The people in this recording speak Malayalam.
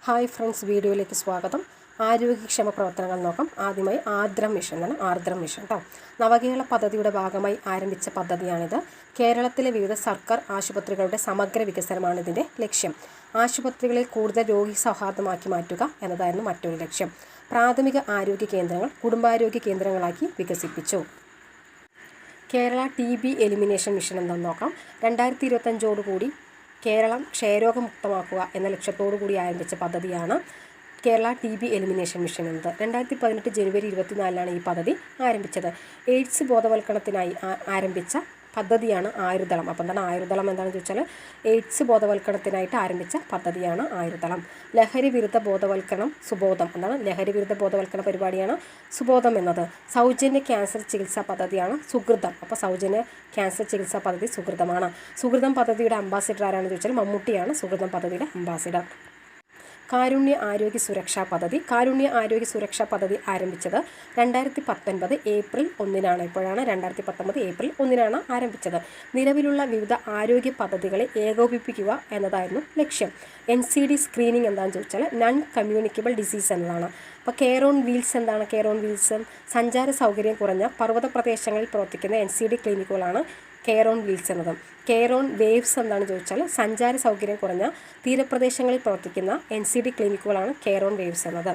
ഹായ് ഫ്രണ്ട്സ്, വീഡിയോയിലേക്ക് സ്വാഗതം. ആരോഗ്യക്ഷേമ പ്രവർത്തനങ്ങൾ നോക്കാം. ആദ്യമായി ആർദ്രം മിഷൻ എന്നാണ്. ആർദ്രം മിഷൻ കേട്ടോ. നവകേരള പദ്ധതിയുടെ ഭാഗമായി ആരംഭിച്ച പദ്ധതിയാണിത്. കേരളത്തിലെ വിവിധ സർക്കാർ ആശുപത്രികളുടെ സമഗ്ര വികസനമാണ് ഇതിൻ്റെ ലക്ഷ്യം. ആശുപത്രികളെ കൂടുതൽ രോഗി സൗഹാർദ്ദമാക്കി മാറ്റുക എന്നതായിരുന്നു മറ്റൊരു ലക്ഷ്യം. പ്രാഥമിക ആരോഗ്യ കേന്ദ്രങ്ങൾ കുടുംബാരോഗ്യ കേന്ദ്രങ്ങളാക്കി വികസിപ്പിച്ചു. കേരള TB എലിമിനേഷൻ മിഷൻ എന്താണെന്ന് നോക്കാം. 2025 കേരളം ക്ഷയരോഗമുക്തമാക്കുക എന്ന ലക്ഷ്യത്തോടു കൂടി ആരംഭിച്ച പദ്ധതിയാണ് കേരള TB എലിമിനേഷൻ മിഷൻ എന്നത്. 2018 ജനുവരി 24 ഈ പദ്ധതി ആരംഭിച്ചത്. എയ്ഡ്സ് ബോധവൽക്കരണത്തിനായി ആരംഭിച്ച പദ്ധതിയാണ് ആയുർദളം. അപ്പോൾ എന്താണ് ആയുർദളം എന്താണെന്ന് ചോദിച്ചാൽ എയ്ഡ്സ് ബോധവൽക്കരണത്തിനായിട്ട് ആരംഭിച്ച പദ്ധതിയാണ് ആയുർദളം. ലഹരി വിരുദ്ധ ബോധവൽക്കരണം സുബോധം എന്താണ് ലഹരി വിരുദ്ധ ബോധവൽക്കരണ പരിപാടിയാണ് സുബോധം എന്നത്. സൗജന്യ ക്യാൻസർ ചികിത്സാ പദ്ധതിയാണ് സുഹൃതം. അപ്പോൾ സൗജന്യ ക്യാൻസർ ചികിത്സാ പദ്ധതി സുഹൃതമാണ്. സുഹൃതം പദ്ധതിയുടെ അംബാസിഡർ ആരാണെന്ന് ചോദിച്ചാൽ മമ്മൂട്ടിയാണ് സുഹൃതം പദ്ധതിയുടെ അംബാസിഡർ. കാരുണ്യ ആരോഗ്യ സുരക്ഷാ പദ്ധതി. കാരുണ്യ ആരോഗ്യ സുരക്ഷാ പദ്ധതി ആരംഭിച്ചത് 2019 ഏപ്രിൽ 1 ഇപ്പോഴാണ് 2019 ഏപ്രിൽ 1 ആരംഭിച്ചത്. നിലവിലുള്ള വിവിധ ആരോഗ്യ പദ്ധതികളെ ഏകോപിപ്പിക്കുക എന്നതായിരുന്നു ലക്ഷ്യം. NCD സ്ക്രീനിങ് എന്താണെന്ന് ചോദിച്ചാൽ നൺ കമ്മ്യൂണിക്കബിൾ ഡിസീസ് എന്നതാണ്. അപ്പോൾ കെയർ ഓൺ വീൽസ് എന്താണ്? കെയർ ഓൺ വീൽസ് സഞ്ചാര സൗകര്യം കുറഞ്ഞ പർവ്വത പ്രദേശങ്ങളിൽ പ്രവർത്തിക്കുന്ന NCD ക്ലിനിക്കുകളാണ് കെയർ ഓൺ വീൽസ് എന്നത്. കെയർ ഓൺ വേവ്സ് എന്താണെന്ന് ചോദിച്ചാൽ സഞ്ചാര സൗകര്യം കുറഞ്ഞ തീരപ്രദേശങ്ങളിൽ പ്രവർത്തിക്കുന്ന NCD ക്ലിനിക്കുകളാണ് കെയർ ഓൺ വേവ്സ് എന്നത്.